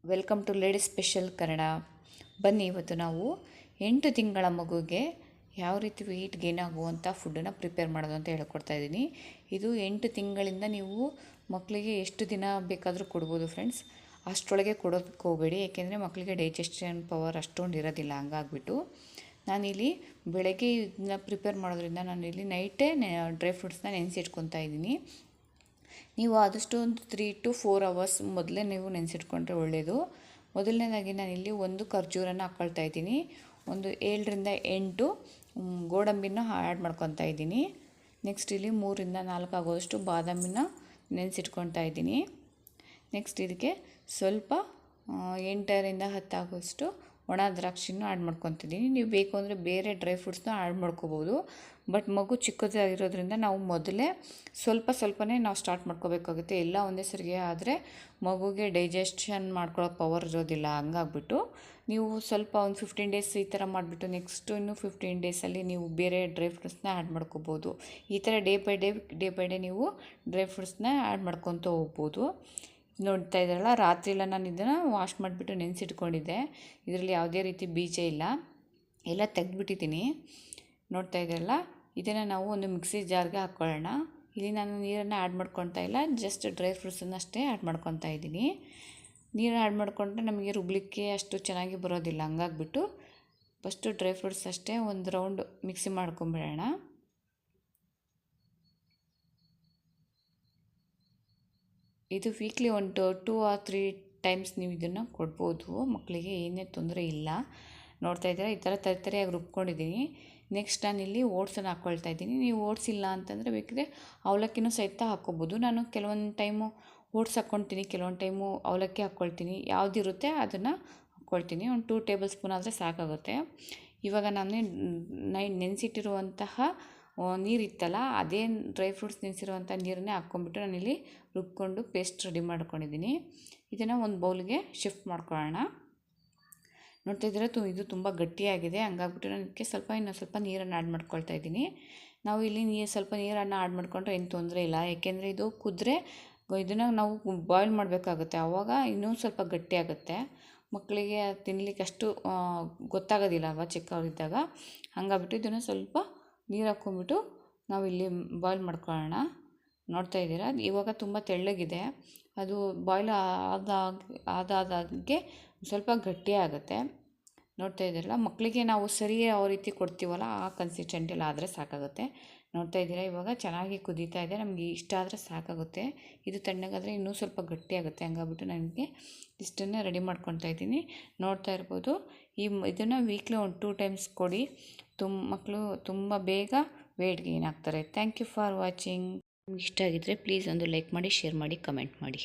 Welcome to ladies special Kannada. ಬನ್ನಿ, ಇವತ್ತು ನಾವು 8 ತಿಂಗಳ ಮಗುಗೆ ಯಾವ ರೀತಿ ವೆಯ್ಟ್ ಗೇನ್ ಆಗುವಂಥ ಫುಡ್ಡನ್ನು ಪ್ರಿಪೇರ್ ಮಾಡೋದು ಅಂತ ಹೇಳ್ಕೊಡ್ತಾ ಇದ್ದೀನಿ. ಇದು 8 ತಿಂಗಳಿಂದ ನೀವು ಮಕ್ಕಳಿಗೆ ಎಷ್ಟು ದಿನ ಬೇಕಾದರೂ ಕೊಡ್ಬೋದು ಫ್ರೆಂಡ್ಸ್. ಅಷ್ಟರೊಳಗೆ ಕೊಡೋದಕ್ಕೆ ಹೋಗಬೇಡಿ, ಏಕೆಂದರೆ ಮಕ್ಕಳಿಗೆ ಡೈಜೆಷನ್ ಪವರ್ ಅಷ್ಟೊಂದು ಇರೋದಿಲ್ಲ. ಹಂಗಾಗ್ಬಿಟ್ಟು ನಾನಿಲ್ಲಿ ಬೆಳಗ್ಗೆ ಇದನ್ನ ಪ್ರಿಪೇರ್ ಮಾಡೋದ್ರಿಂದ ನಾನಿಲ್ಲಿ ನೈಟೇ ಡ್ರೈ ಫ್ರೂಟ್ಸ್ನ ನೆನೆಸಿಟ್ಕೊತಾ ಇದ್ದೀನಿ. ನೀವು ಆದಷ್ಟು ಒಂದು 3 to 4 ಅವರ್ಸ್ ಮೊದಲೇ ನೀವು ನೆನೆಸಿಟ್ಕೊಂಡ್ರೆ ಒಳ್ಳೆಯದು. ಮೊದಲನೇದಾಗಿ ನಾನಿಲ್ಲಿ ಒಂದು ಖರ್ಜೂರನ ಹಾಕ್ಕೊಳ್ತಾ ಇದ್ದೀನಿ. ಒಂದು 7ರಿಂದ 8 ಗೋಡಂಬಿನ ಆ್ಯಡ್ ಮಾಡ್ಕೊತಾ ಇದ್ದೀನಿ. ನೆಕ್ಸ್ಟ್ ಇಲ್ಲಿ 3ರಿಂದ 4 ಆಗೋಷ್ಟು ಬಾದಾಮಿನ ನೆನೆಸಿಟ್ಕೊತಾ ಇದ್ದೀನಿ. ನೆಕ್ಸ್ಟ್ ಇದಕ್ಕೆ ಸ್ವಲ್ಪ 8ರಿಂದ 10 ಆಗೋಷ್ಟು ಒಣ ದ್ರಾಕ್ಷಿನೂ ಆ್ಯಡ್ ಮಾಡ್ಕೊತಿದ್ದೀನಿ. ನೀವು ಬೇಕು ಅಂದರೆ ಬೇರೆ ಡ್ರೈ ಫ್ರೂಟ್ಸ್ನ ಆ್ಯಡ್ ಮಾಡ್ಕೋಬೋದು. ಬಟ್ ಮಗು ಚಿಕ್ಕದಾಗಿರೋದ್ರಿಂದ ನಾವು ಮೊದಲೇ ಸ್ವಲ್ಪನೇ ನಾವು ಸ್ಟಾರ್ಟ್ ಮಾಡ್ಕೋಬೇಕಾಗುತ್ತೆ. ಎಲ್ಲ ಒಂದೇ ಸರಿಗೆ ಆದರೆ ಮಗುಗೆ ಡೈಜೆಷನ್ ಮಾಡ್ಕೊಳ್ಳೋ ಪವರ್ ಇರೋದಿಲ್ಲ. ಹಂಗಾಗ್ಬಿಟ್ಟು ನೀವು ಸ್ವಲ್ಪ ಒಂದು 15 ಡೇಸ್ ಈ ಥರ ಮಾಡಿಬಿಟ್ಟು ನೆಕ್ಸ್ಟು ಇನ್ನು 15 ಡೇಸಲ್ಲಿ ನೀವು ಬೇರೆ ಡ್ರೈ ಫ್ರೂಟ್ಸ್ನ ಆ್ಯಡ್ ಮಾಡ್ಕೋಬೋದು. ಈ ಥರ ಡೇ ಬೈ ಡೇ ನೀವು ಡ್ರೈ ಫ್ರೂಟ್ಸ್ನ ಆ್ಯಡ್ ಮಾಡ್ಕೊತ ಹೋಗ್ಬೋದು. ನೋಡ್ತಾ ಇದ್ದಾರಲ್ಲ, ರಾತ್ರಿ ಎಲ್ಲ ನಾನು ಇದನ್ನು ವಾಶ್ ಮಾಡಿಬಿಟ್ಟು ನೆನೆಸಿಟ್ಕೊಂಡಿದ್ದೆ. ಇದರಲ್ಲಿ ಯಾವುದೇ ರೀತಿ ಬೀಜ ಇಲ್ಲ, ಎಲ್ಲ ತೆಗೆದುಬಿಟ್ಟಿದ್ದೀನಿ. ನೋಡ್ತಾ ಇದ್ದಾರಲ್ಲ, ಇದನ್ನು ನಾವು ಒಂದು ಮಿಕ್ಸಿ ಜಾರ್ಗೆ ಹಾಕ್ಕೊಳ್ಳೋಣ. ಇಲ್ಲಿ ನಾನು ನೀರನ್ನು ಆ್ಯಡ್ ಮಾಡ್ಕೊತಾ ಇಲ್ಲ, ಜಸ್ಟ್ ಡ್ರೈ ಫ್ರೂಟ್ಸನ್ನಷ್ಟೇ ಆ್ಯಡ್ ಮಾಡ್ಕೊತಾ ಇದ್ದೀನಿ. ನೀರು ಆ್ಯಡ್ ಮಾಡಿಕೊಂಡ್ರೆ ನಮಗೆ ರುಬ್ಲಿಕ್ಕೆ ಅಷ್ಟು ಚೆನ್ನಾಗಿ ಬರೋದಿಲ್ಲ. ಹಂಗಾಗ್ಬಿಟ್ಟು ಫಸ್ಟು ಡ್ರೈ ಫ್ರೂಟ್ಸ್ ಅಷ್ಟೇ ಒಂದು ರೌಂಡ್ ಮಿಕ್ಸಿ ಮಾಡ್ಕೊಂಬಿಡೋಣ. ಇದು ವೀಕ್ಲಿ ಒಂದು 2 or 3 ಟೈಮ್ಸ್ ನೀವು ಇದನ್ನು ಕೊಡ್ಬೋದು. ಮಕ್ಕಳಿಗೆ ಏನೇ ತೊಂದರೆ ಇಲ್ಲ. ನೋಡ್ತಾ ಇದ್ದೀರಾ, ಈ ಥರ ತರಿಯಾಗಿ ರುಬ್ಕೊಂಡಿದ್ದೀನಿ. ನೆಕ್ಸ್ಟ್ ನಾನಿಲ್ಲಿ ಓಟ್ಸನ್ನು ಹಾಕ್ಕೊಳ್ತಾ ಇದ್ದೀನಿ. ನೀವು ಓಟ್ಸ್ ಇಲ್ಲ ಅಂತಂದರೆ ಬೇಕಿದ್ರೆ ಅವಲಕ್ಕಿನೂ ಸಹಿತ ಹಾಕ್ಕೋಬೋದು. ನಾನು ಕೆಲವೊಂದು ಟೈಮು ಓಟ್ಸ್ ಹಾಕ್ಕೊಳ್ತೀನಿ, ಕೆಲವೊಂದು ಟೈಮು ಅವಲಕ್ಕಿ ಹಾಕ್ಕೊಳ್ತೀನಿ. ಯಾವುದಿರುತ್ತೆ ಅದನ್ನು ಹಾಕ್ಕೊಳ್ತೀನಿ. ಒಂದು 2 ಟೇಬಲ್ ಸ್ಪೂನ್ ಆದರೆ ಸಾಕಾಗುತ್ತೆ. ಇವಾಗ ನಾನು ನೆನೆಸಿಟ್ಟಿರುವಂತಹ ನೀರಿತ್ತಲ್ಲ, ಅದೇ ಡ್ರೈ ಫ್ರೂಟ್ಸ್ ನೆನೆಸಿರುವಂಥ ನೀರನ್ನೇ ಹಾಕ್ಕೊಂಡ್ಬಿಟ್ಟು ನಾನಿಲ್ಲಿ ರುಬ್ಕೊಂಡು ಪೇಸ್ಟ್ ರೆಡಿ ಮಾಡ್ಕೊಂಡಿದ್ದೀನಿ. ಇದನ್ನು ಒಂದು ಬೌಲ್ಗೆ ಶಿಫ್ಟ್ ಮಾಡ್ಕೊಳ್ಳೋಣ. ನೋಡ್ತಾ ಇದ್ದೀರಾ, ಇದು ತುಂಬ ಗಟ್ಟಿಯಾಗಿದೆ. ಹಂಗಾಗ್ಬಿಟ್ಟು ನಾನು ಇದಕ್ಕೆ ಇನ್ನೂ ಸ್ವಲ್ಪ ನೀರನ್ನು ಆ್ಯಡ್ ಮಾಡ್ಕೊಳ್ತಾ ಇದ್ದೀನಿ. ನಾವು ಇಲ್ಲಿ ಸ್ವಲ್ಪ ನೀರನ್ನು ಆ್ಯಡ್ ಮಾಡಿಕೊಂಡ್ರೆ ಏನು ತೊಂದರೆ ಇಲ್ಲ, ಏಕೆಂದರೆ ಇದು ಕುದ್ರೆ ಇದನ್ನು ನಾವು ಬಾಯ್ಲ್ ಮಾಡಬೇಕಾಗುತ್ತೆ. ಆವಾಗ ಇನ್ನೂ ಸ್ವಲ್ಪ ಗಟ್ಟಿಯಾಗುತ್ತೆ. ಮಕ್ಕಳಿಗೆ ತಿನ್ನಲಿಕ್ಕೆ ಅಷ್ಟು ಗೊತ್ತಾಗೋದಿಲ್ಲ ಅಲ್ವಾ ಚಿಕ್ಕವರಿದ್ದಾಗ. ಹಂಗಾಗ್ಬಿಟ್ಟು ಇದನ್ನು ಸ್ವಲ್ಪ ನೀರು ಹಾಕ್ಕೊಂಬಿಟ್ಟು ನಾವಿಲ್ಲಿ ಬಾಯ್ಲ್ ಮಾಡ್ಕೊಳ್ಳೋಣ. ನೋಡ್ತಾ ಇದ್ದೀರಾ, ಇವಾಗ ತುಂಬ ತೆಳ್ಳಗಿದೆ. ಅದು ಬಾಯ್ಲ್ ಆದಾಗೆ ಸ್ವಲ್ಪ ಗಟ್ಟಿಯಾಗುತ್ತೆ. ನೋಡ್ತಾ ಇದ್ದೀರಲ್ಲ, ಮಕ್ಕಳಿಗೆ ನಾವು ಸರಿ ಯಾವ ರೀತಿ ಕೊಡ್ತೀವಲ್ಲ ಆ ಕನ್ಸಿಸ್ಟೆಂಟಲ್ಲಿ ಆದರೆ ಸಾಕಾಗುತ್ತೆ. ನೋಡ್ತಾ ಇದ್ದೀರಾ, ಇವಾಗ ಚೆನ್ನಾಗಿ ಕುದೀತಾ ಇದೆ. ನಮಗೆ ಇಷ್ಟ ಆದರೆ ಸಾಕಾಗುತ್ತೆ. ಇದು ತಣ್ಣಗಾದರೆ ಇನ್ನೂ ಸ್ವಲ್ಪ ಗಟ್ಟಿಯಾಗುತ್ತೆ. ಹಂಗಾಗ್ಬಿಟ್ಟು ನನಗೆ ಇಷ್ಟನ್ನೇ ರೆಡಿ ಮಾಡ್ಕೊತಾ ಇದ್ದೀನಿ. ನೋಡ್ತಾ ಇರ್ಬೋದು, ಇದನ್ನು ವೀಕ್ಲಿ ಒಂದು 2 ಟೈಮ್ಸ್ ಕೊಡಿ. ಮಕ್ಕಳು ತುಂಬ ಬೇಗ ವೆಯ್ಟ್ ಗೇನ್ ಆಗ್ತಾರೆ. Thank you for watching. ನಿಮ್ಗೆ ಇಷ್ಟ ಆಗಿದ್ದರೆ ಪ್ಲೀಸ್ ಒಂದು ಲೈಕ್ ಮಾಡಿ, ಶೇರ್ ಮಾಡಿ, ಕಮೆಂಟ್ ಮಾಡಿ.